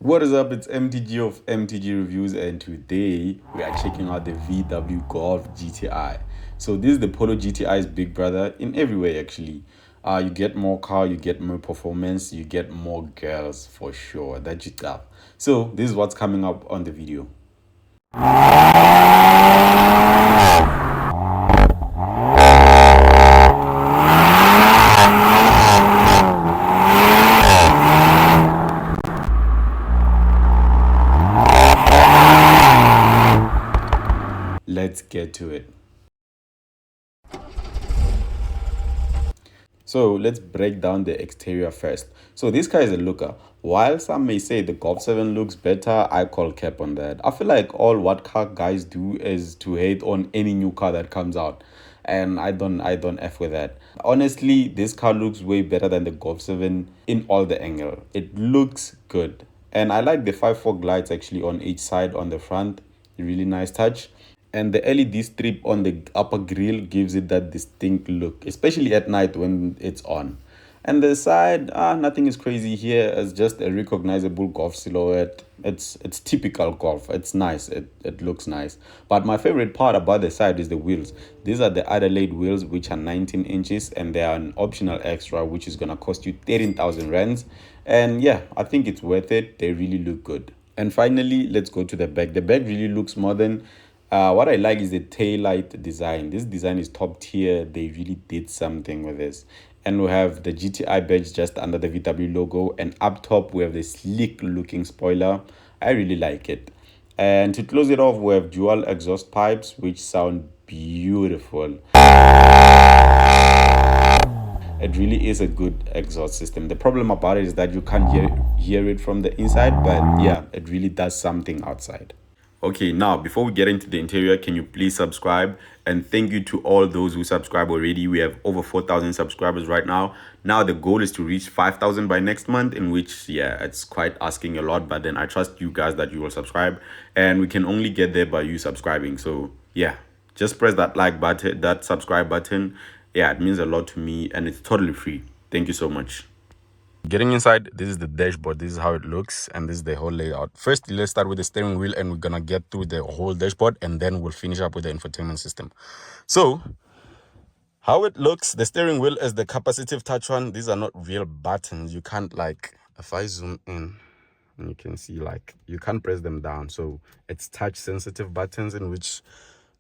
What is up? It's MTG of MTG Reviews, and today we are checking out the VW Golf GTI. So this is the Polo GTI's big brother in every way, actually. You get more car, you get more performance, you get more girls for sure. That you got. So this is what's coming up on the video. Let's get to it. So let's break down the exterior first. So this car is a looker. While some may say the Golf 7 looks better, I call cap on that. I feel like all what car guys do is to hate on any new car that comes out. And I don't F with that. Honestly, this car looks way better than the Golf 7 in all the angle. It looks good. And I like the 5 fog lights actually on each side on the front. Really nice touch. And the LED strip on the upper grille gives it that distinct look, especially at night when it's on. And the side, nothing is crazy here. It's just a recognizable Golf silhouette. It's typical Golf. It's nice. It looks nice. But my favorite part about the side is the wheels. These are the Adelaide wheels, which are 19 inches, and they are an optional extra, which is gonna cost you 13,000 rands. And yeah, I think it's worth it. They really look good. And finally, let's go to the back. The back really looks modern. What I like is the tail light design. This design is top tier. They really did something with this. And we have the GTI badge just under the VW logo. And up top, we have the sleek looking spoiler. I really like it. And to close it off, we have dual exhaust pipes, which sound beautiful. It really is a good exhaust system. The problem about it is that you can't hear it from the inside, but yeah, it really does something outside. Okay, now before we get into the interior, can you please subscribe? And thank you to all those who subscribe already. We have over 4,000 subscribers right now. Now the goal is to reach 5,000 by next month, in which, yeah, it's quite asking a lot, but then I trust you guys that you will subscribe, and we can only get there by you subscribing. So yeah, just press that like button, that subscribe button. Yeah, it means a lot to me, and it's totally free. Thank you so much. Getting inside, this is the dashboard. This is how it looks, and this is the whole layout. First, let's start with the steering wheel, and we're gonna get through the whole dashboard, and then we'll finish up with the infotainment system. So how it looks, the steering wheel is the capacitive touch one. These are not real buttons. You can't, like, if I zoom in, you can see, like, you can't press them down. So it's touch sensitive buttons, in which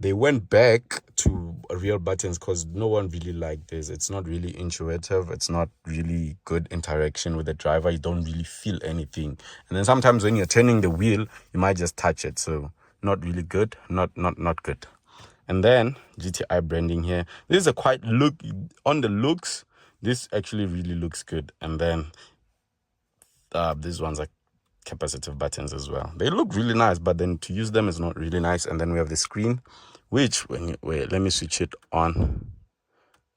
they went back to real buttons because no one really liked this. It's not really intuitive. It's not really good interaction with the driver. You don't really feel anything. And then sometimes when you're turning the wheel, you might just touch it. So not really good. Not good. And then GTI branding here. This is a quite look on the looks. This actually really looks good. And then these ones are capacitive buttons as well. They look really nice, but then to use them is not really nice. And then we have the screen, which when you wait, let me switch it on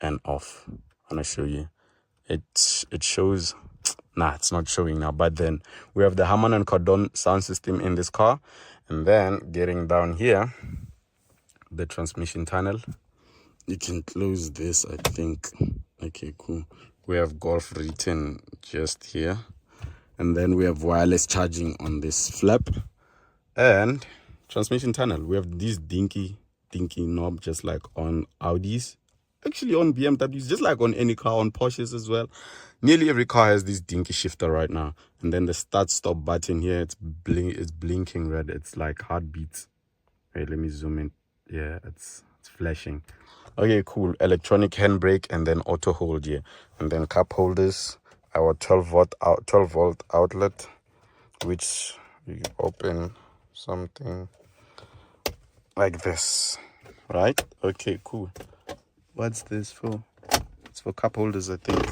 and off. I'm gonna show you. It shows. Nah, it's not showing now. But then we have the Harman and Kardon sound system in this car, and then getting down here, the transmission tunnel. You can close this, I think. Okay, cool. We have Golf written just here. And then we have wireless charging on this flap. And transmission tunnel. We have this dinky knob, just like on Audis. Actually on BMWs, just like on any car, on Porsches as well. Nearly every car has this dinky shifter right now. And then the start-stop button here, it's blinking red. It's like heartbeats. Wait, let me zoom in. Yeah, it's flashing. Okay, cool. Electronic handbrake, and then auto hold here. And then cup holders. Our 12 volt outlet, which you open something like this, right? Okay, cool. What's this for? It's for cup holders, I think.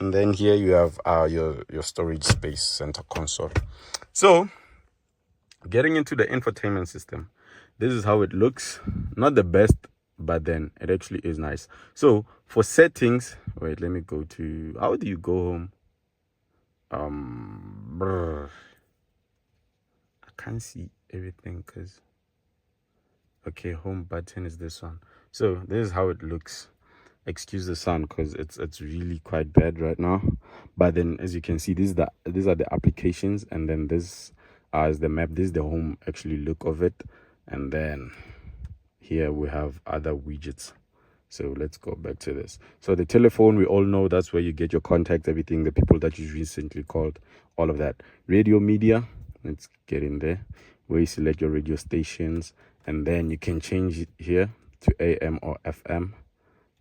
And then here you have your storage space, center console. So getting into the infotainment system, this is how it looks. Not the best, but then it actually is nice. So for settings, wait, let me go to, how do you go home? I can't see everything because, okay, home button is this one. So this is how it looks. Excuse the sound because it's really quite bad right now. But then, as you can see, these are the applications, and then this is the map. This is the home actually look of it, and then here we have other widgets. So let's go back to this. So the telephone, we all know that's where you get your contacts, everything, the people that you recently called, all of that. Radio media, let's get in there, where you select your radio stations, and then you can change it here to AM or FM.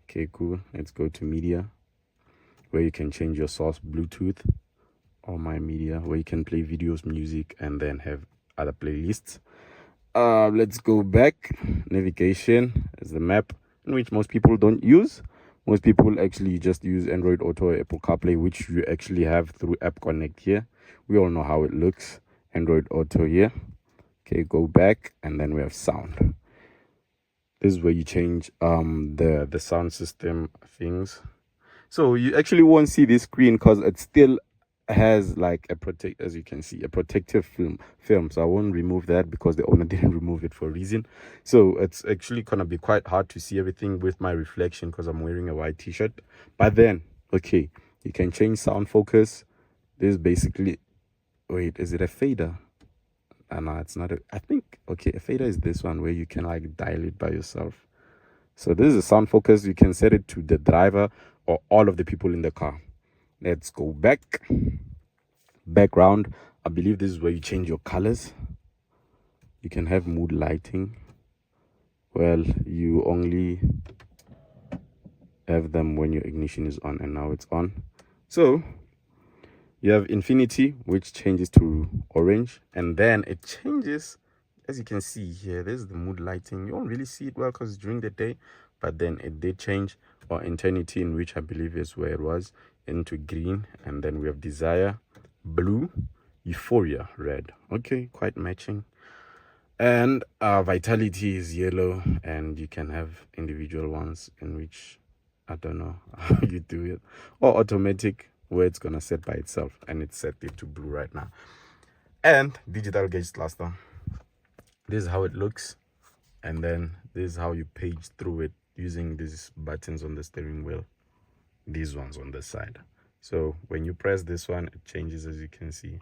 Okay, cool. Let's go to media, where you can change your source, Bluetooth or my media, where you can play videos, music, and then have other playlists. Let's go back. Navigation is the map, in which most people don't use. Most people actually just use Android Auto or Apple CarPlay, which you actually have through App Connect here. We all know how it looks. Android Auto here. Okay, go back, and then we have sound. This is where you change the sound system things. So you actually won't see this screen because it still has like as you can see, a protective film. So I won't remove that because the owner didn't remove it for a reason. So it's actually gonna be quite hard to see everything with my reflection because I'm wearing a white t-shirt. But then, okay, you can change sound focus. This is basically, wait, is it a fader? No, it's not I think, okay, a fader is this one where you can like dial it by yourself. So this is a sound focus. You can set it to the driver or all of the people in the car. Let's go back. Background, I believe this is where you change your colors. You can have mood lighting. Well, you only have them when your ignition is on, and now it's on. So you have infinity, which changes to orange, and then it changes, as you can see here, there's the mood lighting. You won't really see it well because it's during the day, but then it did change. Or eternity, in which I believe is where it was, into green. And then we have desire, blue, euphoria, red. Okay, quite matching. And vitality is yellow, and you can have individual ones in which I don't know how you do it, or automatic, where it's gonna set by itself, and it's set it to blue right now. And digital gauge cluster, this is how it looks, and then this is how you page through it using these buttons on the steering wheel, these ones on the side. So when you press this one, it changes, as you can see,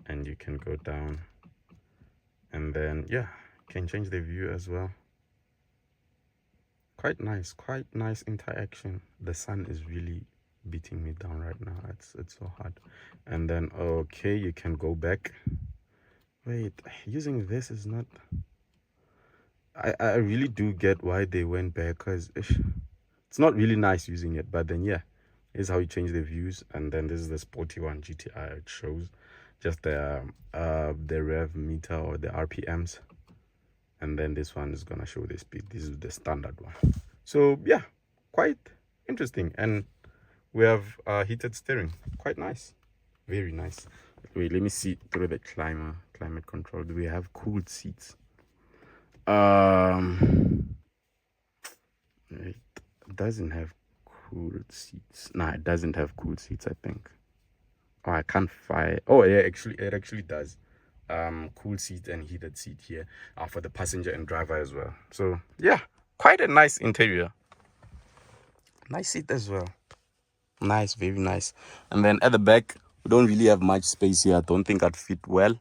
and you can go down, and then yeah, you can change the view as well. Quite nice interaction. The sun is really beating me down right now. It's so hard. And then okay, you can go back. Wait, using this is not, I really do get why they went back, because it's not really nice using it. But then yeah, here's how you change the views. And then this is the sporty one, GTI. It shows just the rev meter or the RPMs, and then this one is gonna show the speed. This is the standard one. So yeah, quite interesting. And we have heated steering, quite nice, very nice. Wait, let me see through the climate control. Do we have cooled seats? It doesn't have cooled seats. Nah, it doesn't have cooled seats, I think. Oh, I can't find. Oh yeah, actually it actually does. Cool seat and heated seat here for the passenger and driver as well. So yeah, quite a nice interior. Nice seat as well. Nice, very nice. And then at the back, we don't really have much space here. I don't think I'd fit well.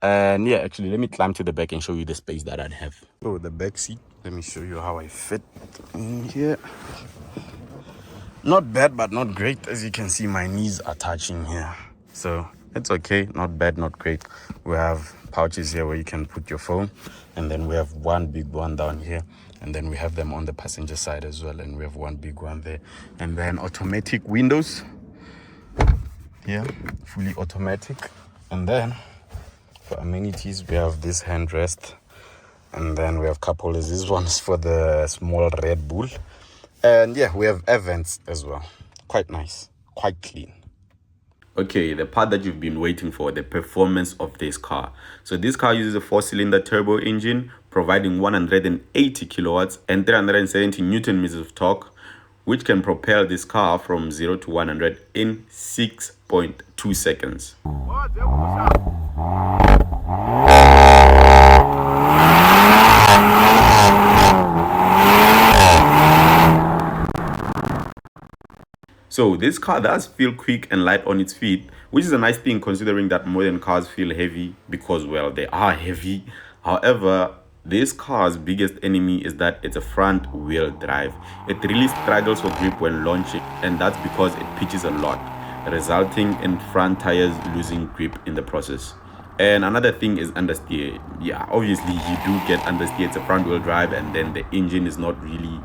And yeah, actually, let me climb to the back and show you the space that I'd have. So the back seat, let me show you how I fit in here. Not bad, but not great. As you can see, my knees are touching here. So it's okay, not bad, not great. We have pouches here where you can put your phone, and then we have one big one down here, and then we have them on the passenger side as well, and we have one big one there. And then automatic windows here, fully automatic. And then for amenities, we have this handrest, and then we have couple of these ones for the small Red Bull. And yeah, we have air vents as well. Quite nice, quite clean. Okay, the part that you've been waiting for, the performance of this car. So this car uses a 4-cylinder turbo engine, providing 180 kilowatts and 370 newton meters of torque, which can propel this car from 0 to 100 in 6.2 seconds. So this car does feel quick and light on its feet, which is a nice thing considering that modern cars feel heavy because, well, they are heavy. However, this car's biggest enemy is that it's a front wheel drive. It really struggles for grip when launching, and that's because it pitches a lot, resulting in front tires losing grip in the process. And another thing is understeer. Yeah, obviously you do get understeer. It's a front wheel drive, and then the engine is not really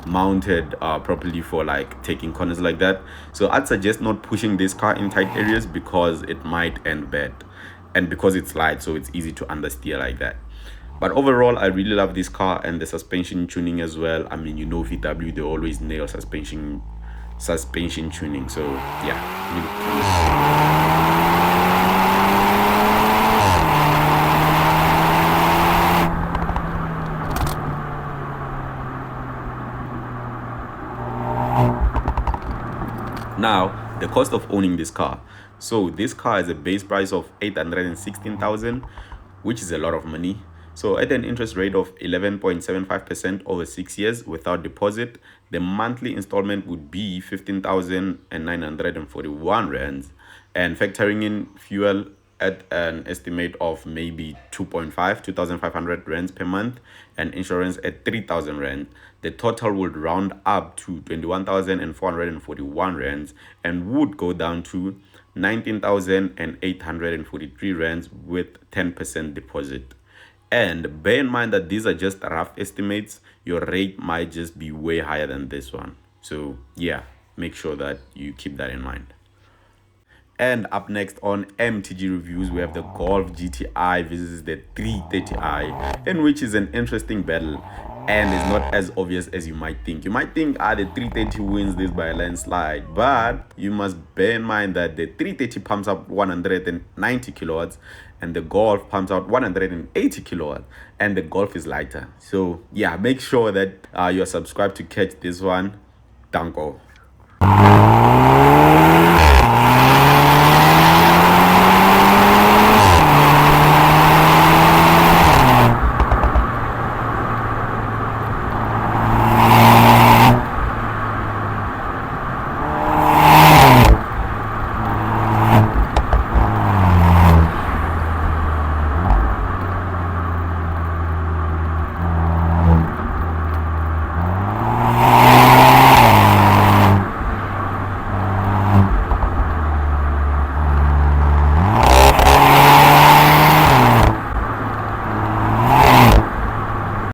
mounted properly for like taking corners like that. So I'd suggest not pushing this car in tight areas because it might end bad, and because it's light, so it's easy to understeer like that. But overall, I really love this car and the suspension tuning as well. I mean, you know, VW, they always nail suspension tuning. So yeah, now, the cost of owning this car. So this car has a base price of 816,000, which is a lot of money. So at an interest rate of 11.75% over 6 years without deposit, the monthly installment would be 15,941 rands, and factoring in fuel at an estimate of maybe 2,500 rands per month and insurance at 3,000 rand, the total would round up to 21,441 rands and would go down to 19,843 rands with 10% deposit. And bear in mind that these are just rough estimates. Your rate might just be way higher than this one. So yeah, make sure that you keep that in mind. And up next on MTG Reviews, we have the Golf GTI versus the 330i, in which is an interesting battle and is not as obvious as you might think. You might think, the 330 wins this by a landslide, but you must bear in mind that the 330 pumps up 190 kilowatts and the Golf pumps out 180 kilowatts, and the Golf is lighter. So yeah, make sure that you're subscribed to catch this one. Danko.